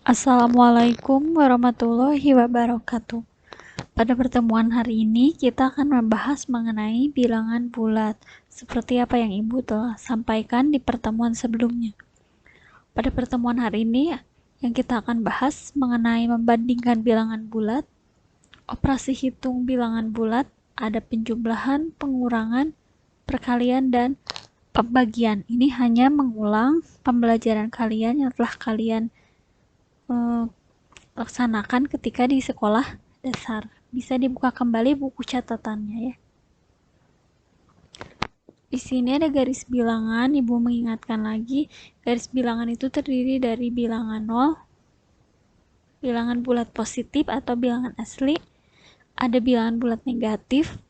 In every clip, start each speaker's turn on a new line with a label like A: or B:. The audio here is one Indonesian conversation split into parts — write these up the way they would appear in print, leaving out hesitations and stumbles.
A: Assalamualaikum warahmatullahi wabarakatuh. Pada pertemuan hari ini, kita akan membahas mengenai bilangan bulat, seperti apa yang Ibu telah sampaikan di pertemuan sebelumnya. Pada pertemuan hari ini, yang kita akan bahas mengenai membandingkan bilangan bulat, operasi hitung bilangan bulat, ada penjumlahan, pengurangan, perkalian, dan pembagian. Ini hanya mengulang pembelajaran kalian yang telah kalian laksanakan ketika di sekolah dasar. Bisa dibuka kembali buku catatannya ya. Di sini ada garis bilangan, Ibu mengingatkan lagi, garis bilangan itu terdiri dari bilangan 0, bilangan bulat positif atau bilangan asli, ada bilangan bulat negatif.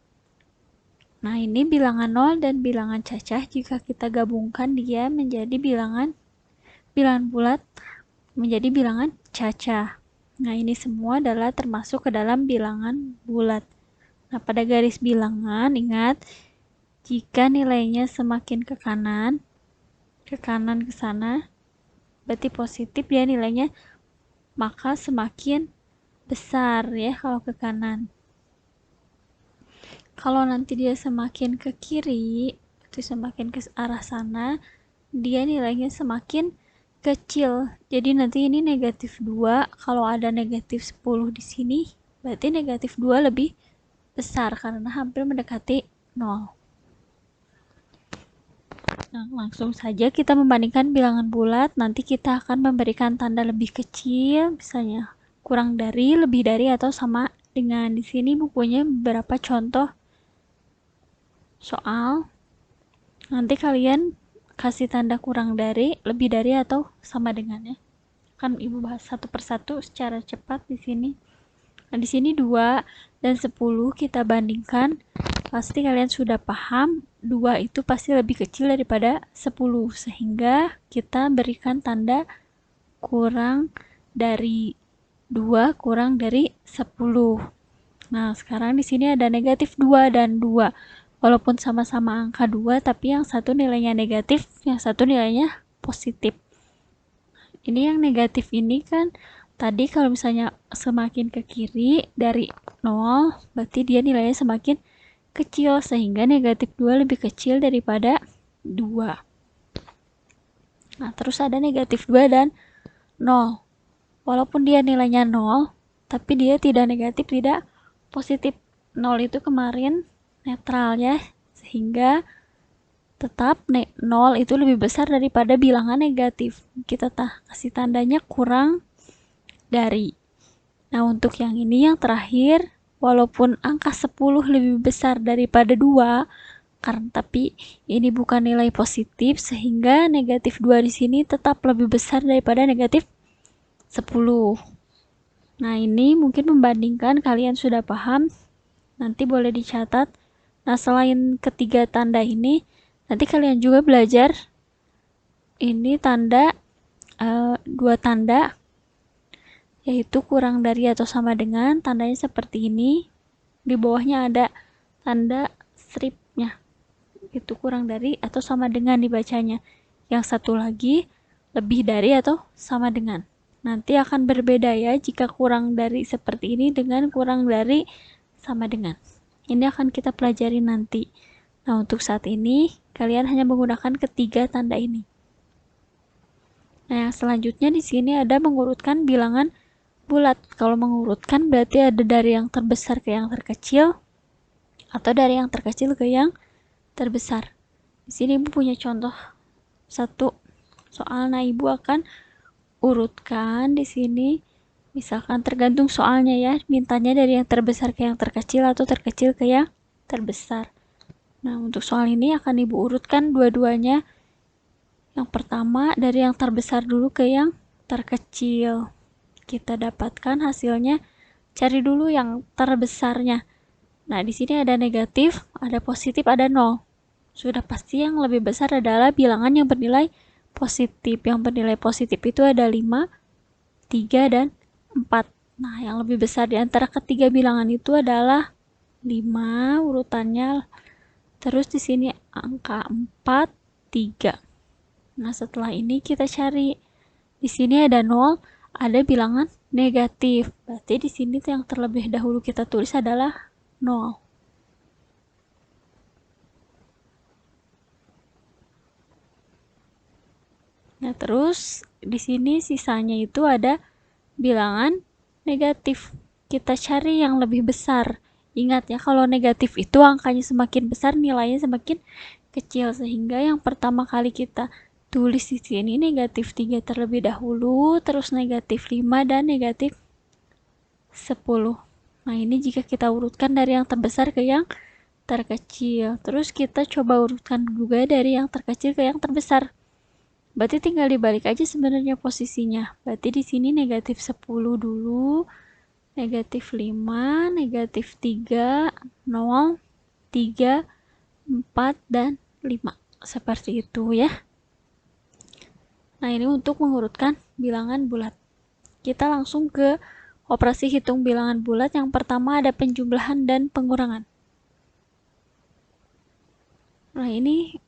A: Nah, ini bilangan 0 dan bilangan cacah, jika kita gabungkan dia menjadi bilangan bulat menjadi bilangan cacah. Nah, ini semua adalah termasuk ke dalam bilangan bulat. Nah, pada garis bilangan, ingat, jika nilainya semakin ke kanan ke sana, berarti positif ya nilainya, maka semakin besar ya kalau ke kanan. Kalau nanti dia semakin ke kiri, itu semakin ke arah sana, dia nilainya semakin kecil. Jadi nanti ini negatif 2, kalau ada negatif 10 di sini, berarti negatif 2 lebih besar karena hampir mendekati 0. Nah, langsung saja kita membandingkan bilangan bulat. Nanti kita akan memberikan tanda lebih kecil, misalnya kurang dari, lebih dari, atau sama dengan. Di sini bukunya beberapa contoh soal. Nanti kalian kasih tanda kurang dari, lebih dari, atau sama dengannya. Kan Ibu bahas satu persatu secara cepat di sini. Nah, di sini 2 dan 10 kita bandingkan. Pasti kalian sudah paham 2 itu pasti lebih kecil daripada 10, sehingga kita berikan tanda kurang dari 2 kurang dari 10. Nah, sekarang di sini ada negatif 2 dan 2. Walaupun sama-sama angka 2, tapi yang satu nilainya negatif, yang satu nilainya positif. Ini yang negatif ini kan tadi kalau misalnya semakin ke kiri dari 0, berarti dia nilainya semakin kecil, sehingga negatif 2 lebih kecil daripada 2. Nah, terus ada negatif 2 dan 0. Walaupun dia nilainya 0, tapi dia tidak negatif, tidak positif. 0 itu kemarin netral ya, sehingga tetap 0 itu lebih besar daripada bilangan negatif. Kita kasih tandanya kurang dari. Nah, untuk yang ini yang terakhir, walaupun angka 10 lebih besar daripada 2, tapi ini bukan nilai positif, sehingga negatif 2 di sini tetap lebih besar daripada negatif 10. Nah, ini mungkin membandingkan kalian sudah paham, nanti boleh dicatat. Nah, selain ketiga tanda ini, nanti kalian juga belajar ini tanda, 2 tanda, yaitu kurang dari atau sama dengan. Tandanya seperti ini, di bawahnya ada tanda stripnya, itu kurang dari atau sama dengan dibacanya. Yang satu lagi lebih dari atau sama dengan. Nanti akan berbeda ya jika kurang dari seperti ini dengan kurang dari sama dengan. Ini akan kita pelajari nanti. Nah, untuk saat ini kalian hanya menggunakan ketiga tanda ini. Nah, yang selanjutnya di sini ada mengurutkan bilangan bulat. Kalau mengurutkan berarti ada dari yang terbesar ke yang terkecil, atau dari yang terkecil ke yang terbesar. Di sini Ibu punya contoh satu soal. Nah, Ibu akan urutkan di sini. Misalkan tergantung soalnya ya, mintanya dari yang terbesar ke yang terkecil atau terkecil ke yang terbesar. Nah, untuk soal ini akan Ibu urutkan dua-duanya. Yang pertama dari yang terbesar dulu ke yang terkecil. Kita dapatkan hasilnya, cari dulu yang terbesarnya. Nah, di sini ada negatif, ada positif, ada 0. Sudah pasti yang lebih besar adalah bilangan yang bernilai positif. Yang bernilai positif itu ada 5, 3, dan 4. Nah, yang lebih besar di antara ketiga bilangan itu adalah 5 urutannya. Terus di sini angka 4, 3. Nah, setelah ini kita cari. Di sini ada 0, ada bilangan negatif. Berarti di sini yang terlebih dahulu kita tulis adalah 0. Nah, terus di sini sisanya itu ada bilangan negatif. Kita cari yang lebih besar. Ingat ya, kalau negatif itu angkanya semakin besar, nilainya semakin kecil. Sehingga yang pertama kali kita tulis di sini negatif 3 terlebih dahulu, terus negatif 5 dan negatif 10. Nah, ini jika kita urutkan dari yang terbesar ke yang terkecil. Terus kita coba urutkan juga dari yang terkecil ke yang terbesar. Berarti tinggal dibalik aja sebenarnya posisinya. Berarti di sini negatif 10 dulu, negatif 5, negatif 3, 0, 3, 4, dan 5. Seperti itu ya. Nah, ini untuk mengurutkan bilangan bulat. Kita langsung ke operasi hitung bilangan bulat. Yang pertama ada penjumlahan dan pengurangan. Nah, ini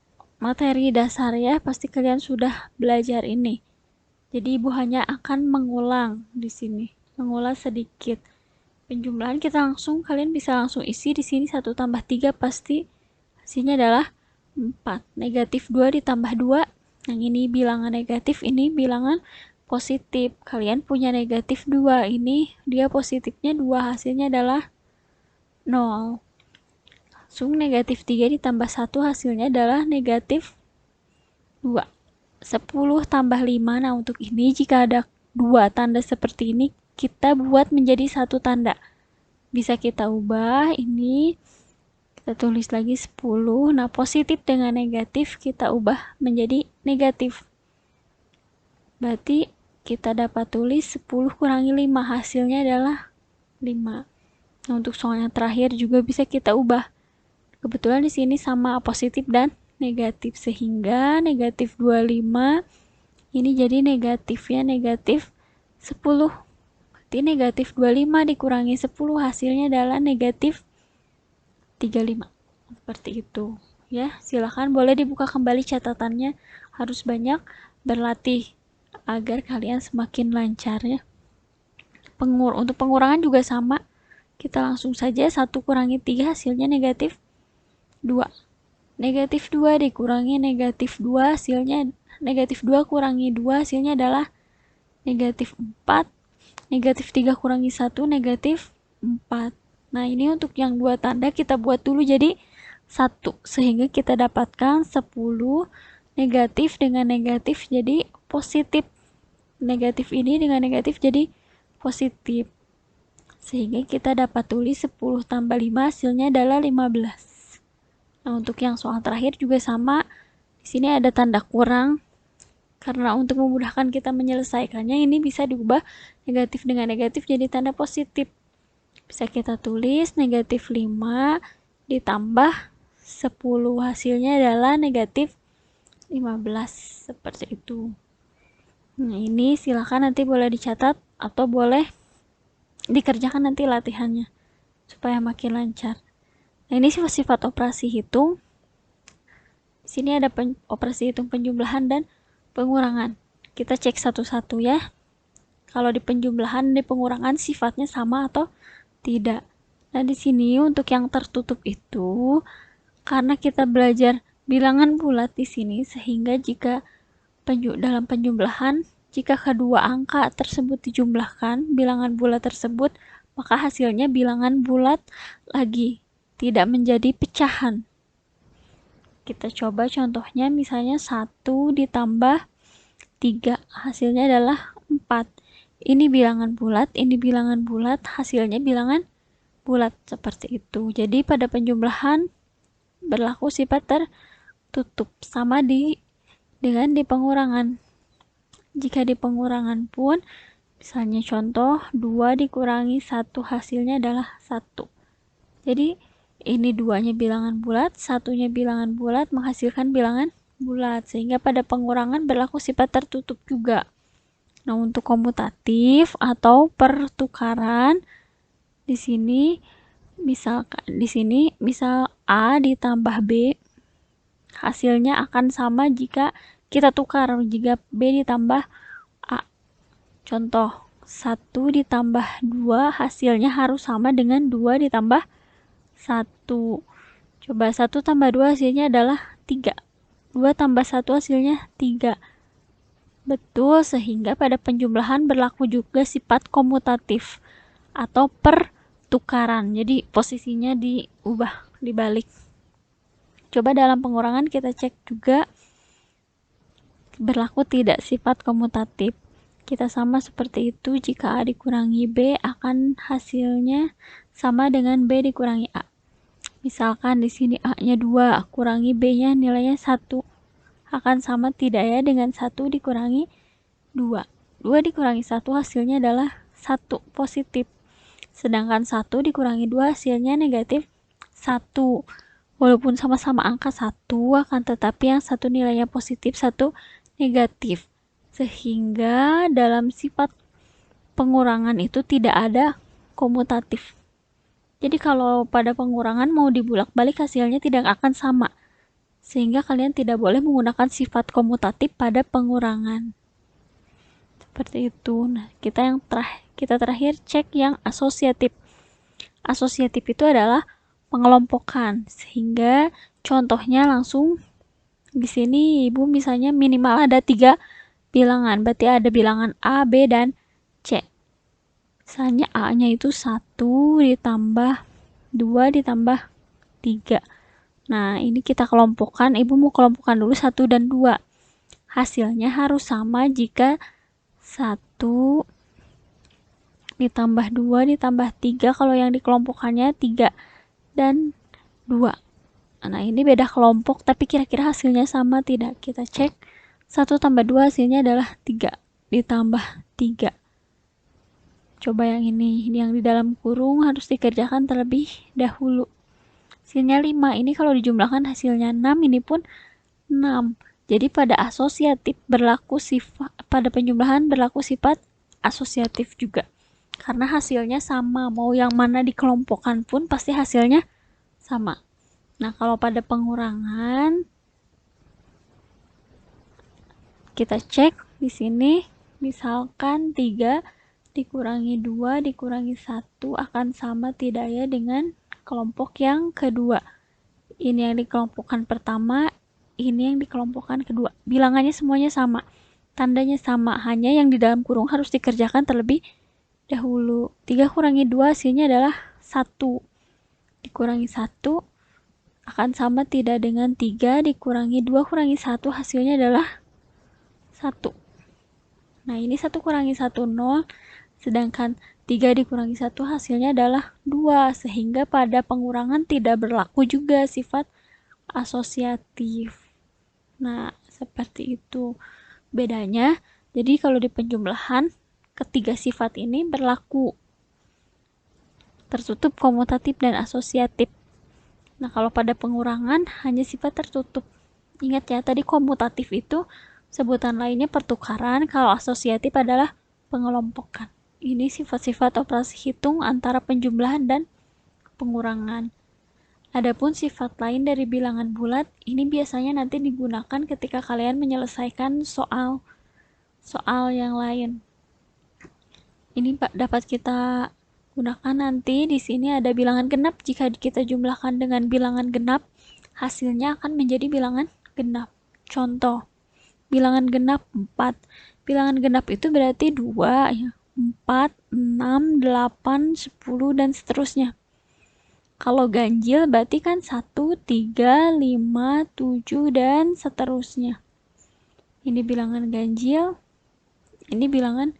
A: materi dasar ya, pasti kalian sudah belajar ini. Jadi ibu hanya akan mengulang di sini, mengulang sedikit. Penjumlahan kita langsung, kalian bisa langsung isi di sini 1 tambah 3 pasti hasilnya adalah 4. Negatif 2 ditambah 2, yang ini bilangan negatif, ini bilangan positif. Kalian punya negatif 2, ini dia positifnya 2, hasilnya adalah 0. Langsung negatif 3 ditambah 1 hasilnya adalah negatif 2. 10 tambah 5. Nah, untuk ini jika ada 2 tanda seperti ini, kita buat menjadi 1 tanda. Bisa kita ubah ini, kita tulis lagi 10. Nah, positif dengan negatif kita ubah menjadi negatif. Berarti kita dapat tulis 10 kurangi 5, hasilnya adalah 5. Nah, untuk soal yang terakhir juga bisa kita ubah. Kebetulan di sini sama positif dan negatif, sehingga negatif 25 ini jadi negatifnya negatif 10. Berarti negatif 25 dikurangi 10 hasilnya adalah negatif 35. Seperti itu ya. Silahkan boleh dibuka kembali catatannya, harus banyak berlatih agar kalian semakin lancar ya. Untuk pengurangan juga sama, kita langsung saja 1 kurangi 3 hasilnya negatif 2. Negatif 2 dikurangi negatif 2 hasilnya negatif 2 kurangi 2 hasilnya adalah negatif 4. Negatif 3 kurangi 1 negatif 4. Nah, ini untuk yang 2 tanda kita buat dulu jadi 1, sehingga kita dapatkan 10 negatif dengan negatif jadi positif. Negatif ini dengan negatif jadi positif. Sehingga kita dapat tulis 10 tambah 5 hasilnya adalah 15. Nah, untuk yang soal terakhir juga sama. Di sini ada tanda kurang. Karena untuk memudahkan kita menyelesaikannya, ini bisa diubah negatif dengan negatif jadi tanda positif. Bisa kita tulis negatif 5 ditambah 10 hasilnya adalah negatif 15. Seperti itu. Nah, ini silakan nanti boleh dicatat atau boleh dikerjakan nanti latihannya supaya makin lancar. Nah, ini sifat operasi hitung. Di sini ada operasi hitung penjumlahan dan pengurangan. Kita cek satu-satu ya. Kalau di penjumlahan dan di pengurangan sifatnya sama atau tidak. Nah, di sini untuk yang tertutup itu karena kita belajar bilangan bulat di sini, sehingga jika dalam penjumlahan, jika kedua angka tersebut dijumlahkan, bilangan bulat tersebut, maka hasilnya bilangan bulat lagi, tidak menjadi pecahan. Kita coba contohnya, misalnya 1 ditambah 3, hasilnya adalah 4. Ini bilangan bulat, ini bilangan bulat, hasilnya bilangan bulat, seperti itu. Jadi pada penjumlahan berlaku sifat tertutup, sama dengan di pengurangan. Jika di pengurangan pun, misalnya contoh 2 dikurangi 1 hasilnya adalah 1. Jadi ini 2-nya bilangan bulat, 1-nya bilangan bulat menghasilkan bilangan bulat, sehingga pada pengurangan berlaku sifat tertutup juga. Nah, untuk komutatif atau pertukaran di sini misal A ditambah B, hasilnya akan sama jika kita tukar, jika B ditambah A. Contoh, 1 ditambah 2 hasilnya harus sama dengan 2 ditambah 1. Coba 1 tambah 2 hasilnya adalah 3. 2 tambah 1 hasilnya 3. Betul, sehingga pada penjumlahan berlaku juga sifat komutatif atau pertukaran. Jadi posisinya diubah, dibalik. Coba dalam pengurangan kita cek juga berlaku tidak sifat komutatif. Kita sama seperti itu, jika A dikurangi B akan hasilnya sama dengan B dikurangi A. Misalkan di sini A-nya 2, kurangi B-nya nilainya 1. Akan sama tidak ya dengan 1 dikurangi 2. 2 dikurangi 1 hasilnya adalah 1 positif. Sedangkan 1 dikurangi 2 hasilnya negatif 1. Walaupun sama-sama angka 1, akan tetapi yang satu nilainya positif, satu negatif. Sehingga dalam sifat pengurangan itu tidak ada komutatif. Jadi kalau pada pengurangan mau dibulak-balik hasilnya tidak akan sama. Sehingga kalian tidak boleh menggunakan sifat komutatif pada pengurangan. Seperti itu. Nah, kita terakhir cek yang asosiatif. Asosiatif itu adalah pengelompokan. Sehingga contohnya langsung di sini Ibu misalnya minimal ada 3 bilangan. Berarti ada bilangan A, B, dan C. Misalnya A-nya itu 1 ditambah 2 ditambah 3. Nah, ini kita kelompokkan. Ibu mau kelompokkan dulu 1 dan 2. Hasilnya harus sama jika 1 ditambah 2 ditambah 3. Kalau yang dikelompokkannya 3 dan 2. Nah, ini beda kelompok, tapi kira-kira hasilnya sama tidak? Kita cek. 1 tambah 2 hasilnya adalah 3 ditambah 3. Coba yang ini yang di dalam kurung harus dikerjakan terlebih dahulu. Hasilnya 5, ini kalau dijumlahkan hasilnya 6, ini pun 6. Jadi pada asosiatif berlaku sifat, pada penjumlahan berlaku sifat asosiatif juga. Karena hasilnya sama, mau yang mana dikelompokkan pun pasti hasilnya sama. Nah, kalau pada pengurangan kita cek di sini, misalkan 3 dikurangi 2 dikurangi 1 akan sama tidak ya dengan kelompok yang kedua. Ini yang dikelompokkan pertama, ini yang dikelompokkan kedua. Bilangannya semuanya sama, tandanya sama, hanya yang di dalam kurung harus dikerjakan terlebih dahulu. 3 kurangi 2 hasilnya adalah 1. Dikurangi 1 akan sama tidak dengan 3 dikurangi 2 kurangi 1 hasilnya adalah 1. Nah, ini 1 kurangi 1, 0. Sedangkan 3 dikurangi 1 hasilnya adalah 2. Sehingga pada pengurangan tidak berlaku juga sifat asosiatif. Nah, seperti itu bedanya. Jadi kalau di penjumlahan, ketiga sifat ini berlaku. Tertutup, komutatif, dan asosiatif. Nah, kalau pada pengurangan hanya sifat tertutup. Ingat ya, tadi komutatif itu sebutan lainnya pertukaran, kalau asosiatif adalah pengelompokan. Ini sifat-sifat operasi hitung antara penjumlahan dan pengurangan. Adapun sifat lain dari bilangan bulat, ini biasanya nanti digunakan ketika kalian menyelesaikan soal yang lain. Ini dapat kita gunakan nanti. Di sini ada bilangan genap. Jika kita jumlahkan dengan bilangan genap, hasilnya akan menjadi bilangan genap. Contoh, bilangan genap 4. Bilangan genap itu berarti 2 ya. 4, 6, 8, 10, dan seterusnya. Kalau ganjil berarti kan 1, 3, 5, 7, dan seterusnya. Ini bilangan ganjil, ini bilangan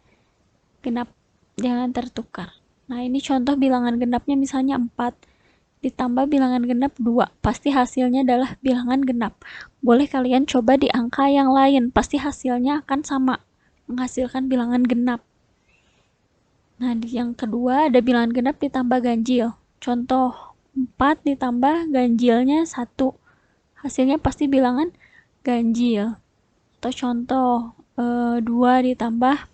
A: genap, jangan tertukar. Nah, ini contoh bilangan genapnya misalnya 4 ditambah bilangan genap 2, pasti hasilnya adalah bilangan genap. Boleh kalian coba di angka yang lain, pasti hasilnya akan sama, menghasilkan bilangan genap. Nah, di yang kedua ada bilangan genap ditambah ganjil. Contoh, 4 ditambah ganjilnya 1. Hasilnya pasti bilangan ganjil. Atau contoh, 2 ditambah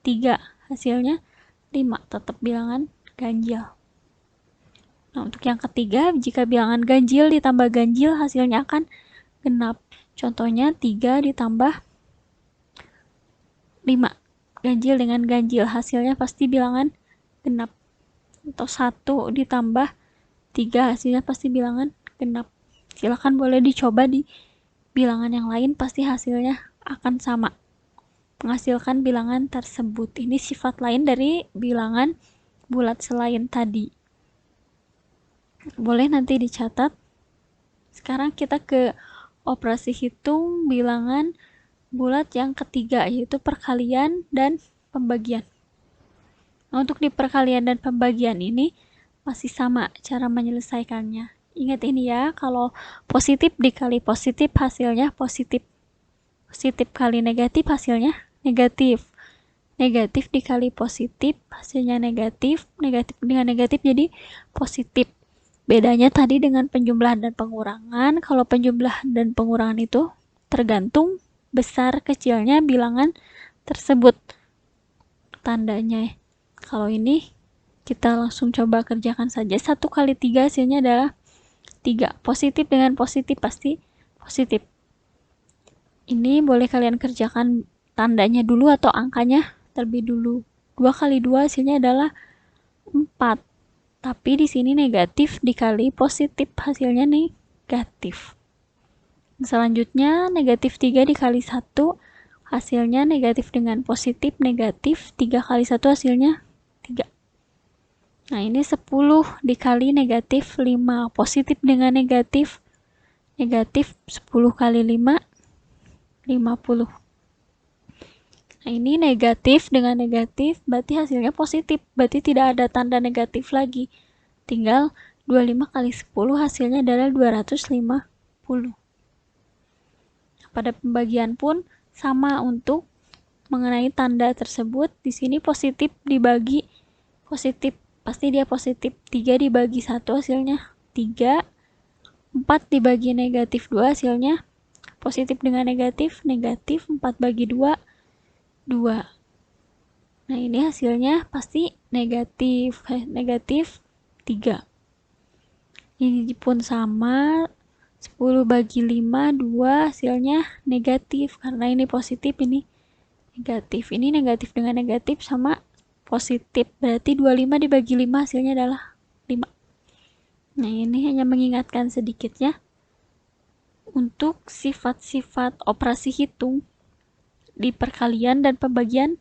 A: 3. Hasilnya 5. Tetap bilangan ganjil. Nah, untuk yang ketiga, jika bilangan ganjil ditambah ganjil, hasilnya akan genap. Contohnya 3 ditambah 5. ganjil dengan ganjil, hasilnya pasti bilangan genap. Atau 1 ditambah 3, hasilnya pasti bilangan genap. Silahkan boleh dicoba di bilangan yang lain, pasti hasilnya akan sama, menghasilkan bilangan tersebut. Ini sifat lain dari bilangan bulat selain tadi. Boleh nanti dicatat. Sekarang kita ke operasi hitung bilangan bulat yang ketiga, yaitu perkalian dan pembagian. Nah, untuk di perkalian dan pembagian ini masih sama cara menyelesaikannya. Ingat ini ya, kalau positif dikali positif hasilnya positif. Positif kali negatif hasilnya negatif. Negatif dikali positif hasilnya negatif. Negatif dengan negatif jadi positif. Bedanya tadi dengan penjumlahan dan pengurangan. Kalau penjumlahan dan pengurangan itu tergantung besar kecilnya bilangan tersebut tandanya. Kalau ini kita langsung coba kerjakan saja. 1 kali 3 hasilnya adalah 3. Positif dengan positif pasti positif. Ini boleh kalian kerjakan tandanya dulu atau angkanya terlebih dulu. 2 kali 2 hasilnya adalah 4. Tapi di sini negatif dikali positif hasilnya negatif. Selanjutnya negatif 3 dikali 1 hasilnya negatif dengan positif negatif. 3 kali 1 hasilnya 3. Nah ini 10 dikali negatif 5. Positif dengan negatif. Negatif 10 kali 5 50. Nah ini negatif dengan negatif berarti hasilnya positif. Berarti tidak ada tanda negatif lagi. Tinggal 25 kali 10 hasilnya adalah 250. Pada pembagian pun sama untuk mengenai tanda tersebut. Di sini positif dibagi positif, pasti dia positif. 3 dibagi 1 hasilnya 3. 4 dibagi negatif 2 hasilnya positif dengan negatif, negatif. 4 bagi 2 2. Nah ini hasilnya pasti negatif, negatif 3. Ini pun sama, 10 bagi 5 2 hasilnya negatif, karena ini positif ini negatif. Ini negatif dengan negatif sama positif, berarti 25 dibagi 5 hasilnya adalah 5. Nah ini hanya mengingatkan sedikit ya. Untuk sifat-sifat operasi hitung di perkalian dan pembagian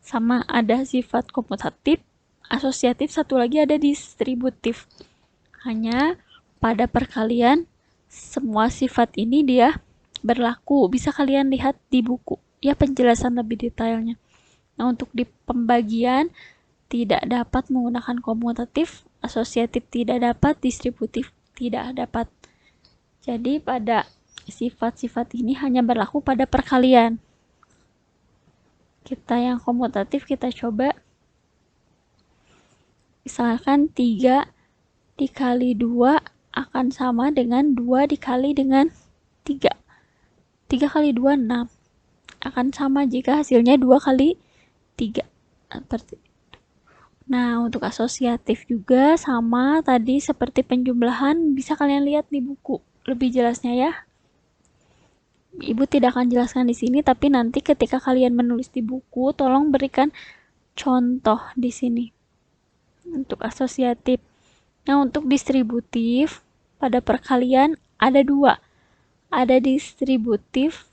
A: sama, ada sifat komutatif, asosiatif, satu lagi ada distributif. Hanya pada perkalian semua sifat ini dia berlaku, bisa kalian lihat di buku ya penjelasan lebih detailnya. Nah untuk di pembagian tidak dapat menggunakan komutatif, asosiatif tidak dapat, distributif tidak dapat. Jadi pada sifat-sifat ini hanya berlaku pada perkalian. Kita yang komutatif kita coba, misalkan 3 dikali 2 akan sama dengan 2 dikali dengan 3. 3 kali 2 6. Akan sama jika hasilnya 2 kali 3. Seperti itu. Nah, untuk asosiatif juga sama tadi seperti penjumlahan, bisa kalian lihat di buku lebih jelasnya ya. Ibu tidak akan jelaskan di sini, tapi nanti ketika kalian menulis di buku, tolong berikan contoh di sini. Untuk asosiatif. Nah, untuk distributif pada perkalian ada 2. Ada distributif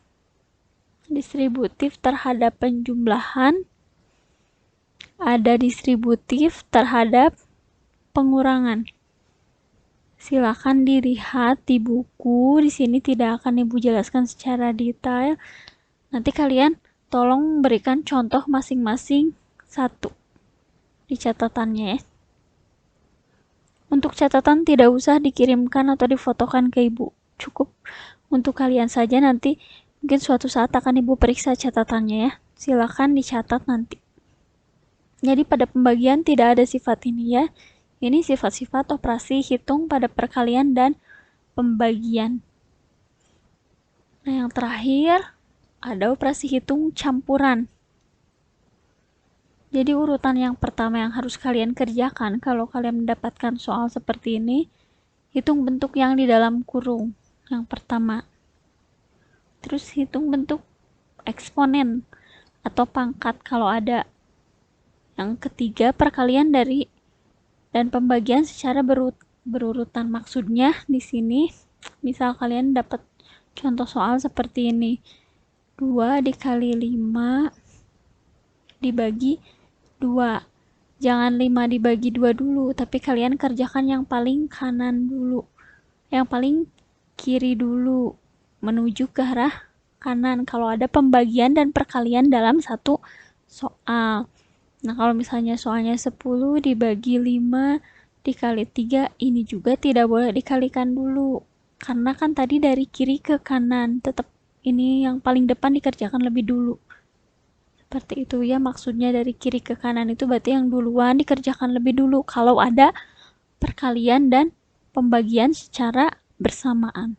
A: terhadap penjumlahan, ada distributif terhadap pengurangan. Silakan dilihat di buku. Di sini tidak akan Ibu jelaskan secara detail. Nanti kalian tolong berikan contoh masing-masing satu di catatannya ya. Untuk catatan tidak usah dikirimkan atau difotokan ke Ibu. Cukup untuk kalian saja, nanti mungkin suatu saat akan Ibu periksa catatannya ya. Silakan dicatat nanti. Jadi pada pembagian tidak ada sifat ini ya. Ini sifat-sifat operasi hitung pada perkalian dan pembagian. Nah yang terakhir ada operasi hitung campuran. Jadi urutan yang pertama yang harus kalian kerjakan kalau kalian mendapatkan soal seperti ini, hitung bentuk yang di dalam kurung yang pertama. Terus hitung bentuk eksponen atau pangkat kalau ada. Yang ketiga, perkalian dari dan pembagian secara berurutan. Maksudnya di sini misal kalian dapat contoh soal seperti ini. 2 dikali 5 dibagi 2. Jangan 5 dibagi 2 dulu, tapi kalian kerjakan yang paling kanan dulu. Yang paling kiri dulu, menuju ke arah kanan kalau ada pembagian dan perkalian dalam satu soal. Nah, kalau misalnya soalnya 10 dibagi 5 dikali 3, ini juga tidak boleh dikalikan dulu. Karena kan tadi dari kiri ke kanan, tetap ini yang paling depan dikerjakan lebih dulu. Seperti itu ya, maksudnya dari kiri ke kanan itu berarti yang duluan dikerjakan lebih dulu kalau ada perkalian dan pembagian secara bersamaan.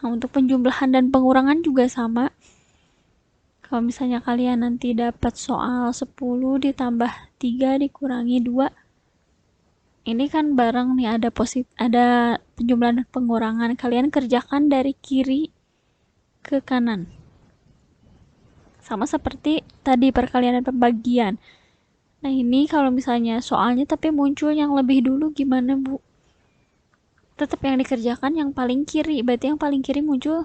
A: Nah, untuk penjumlahan dan pengurangan juga sama. Kalau misalnya kalian nanti dapat soal 10 ditambah 3 dikurangi 2, ini kan bareng nih ada penjumlahan dan pengurangan. Kalian kerjakan dari kiri ke kanan. Sama seperti tadi perkalian dan pembagian. Nah, ini kalau misalnya soalnya tapi muncul yang lebih dulu gimana, Bu? Tetap yang dikerjakan yang paling kiri. Berarti yang paling kiri muncul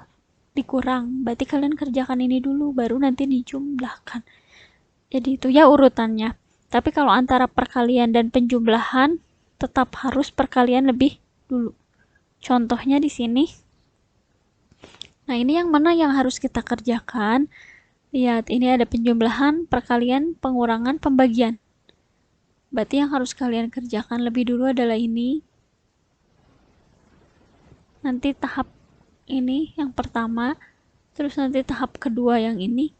A: dikurang, berarti kalian kerjakan ini dulu baru nanti dijumlahkan. Jadi itu ya urutannya. Tapi kalau antara perkalian dan penjumlahan tetap harus perkalian lebih dulu. Contohnya di sini. Nah, ini yang mana yang harus kita kerjakan? Lihat, ini ada penjumlahan, perkalian, pengurangan, pembagian. Berarti yang harus kalian kerjakan lebih dulu adalah ini. Nanti tahap ini yang pertama, terus nanti tahap kedua yang ini,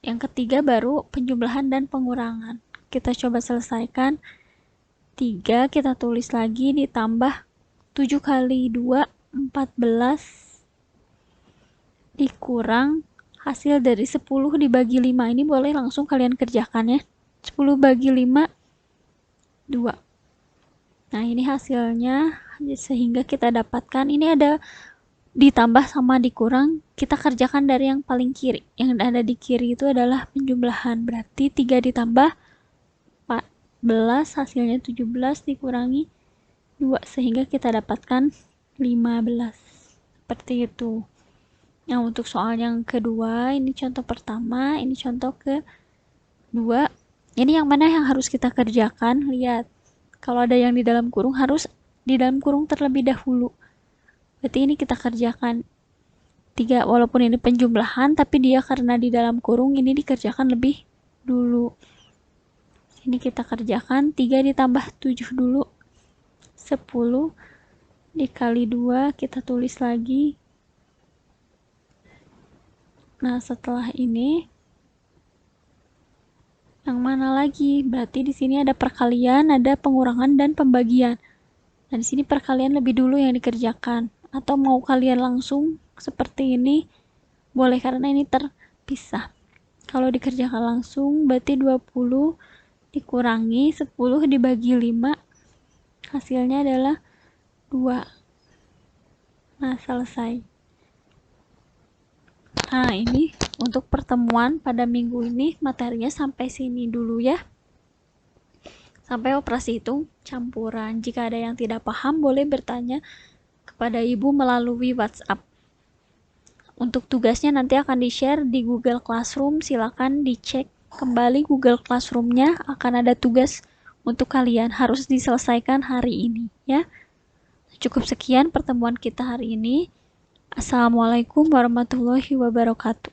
A: yang ketiga baru penjumlahan dan pengurangan. Kita coba selesaikan. 3 kita tulis lagi ditambah 7 kali 2 14 dikurang hasil dari 10 dibagi 5. Ini boleh langsung kalian kerjakan ya. 10 bagi 5 2. Nah, ini hasilnya sehingga kita dapatkan ini ada ditambah sama dikurang, kita kerjakan dari yang paling kiri. Yang ada di kiri itu adalah penjumlahan. Berarti 3 ditambah 14 hasilnya 17 dikurangi 2 sehingga kita dapatkan 15. Seperti itu. Nah, untuk soal yang kedua, ini contoh pertama, ini contoh kedua. Ini yang mana yang harus kita kerjakan? Lihat. Kalau ada yang di dalam kurung harus di dalam kurung terlebih dahulu. Berarti ini kita kerjakan 3, walaupun ini penjumlahan tapi dia karena di dalam kurung ini dikerjakan lebih dulu. Ini kita kerjakan 3 ditambah 7 dulu 10 dikali 2 kita tulis lagi. Nah, setelah ini yang mana lagi? Berarti di sini ada perkalian, ada pengurangan dan pembagian. Nah, di sini perkalian lebih dulu yang dikerjakan. Atau mau kalian langsung seperti ini, boleh karena ini terpisah. Kalau dikerjakan langsung, berarti 20 dikurangi 10 dibagi 5, hasilnya adalah 2. Nah, selesai. Nah, ini untuk pertemuan pada minggu ini materinya sampai sini dulu ya. Sampai operasi hitung campuran. Jika ada yang tidak paham, boleh bertanya kepada Ibu melalui WhatsApp. Untuk tugasnya nanti akan di-share di Google Classroom. Silakan dicek kembali Google Classroom-nya. Akan ada tugas untuk kalian. Harus diselesaikan hari ini ya. Cukup sekian pertemuan kita hari ini. Assalamualaikum warahmatullahi wabarakatuh.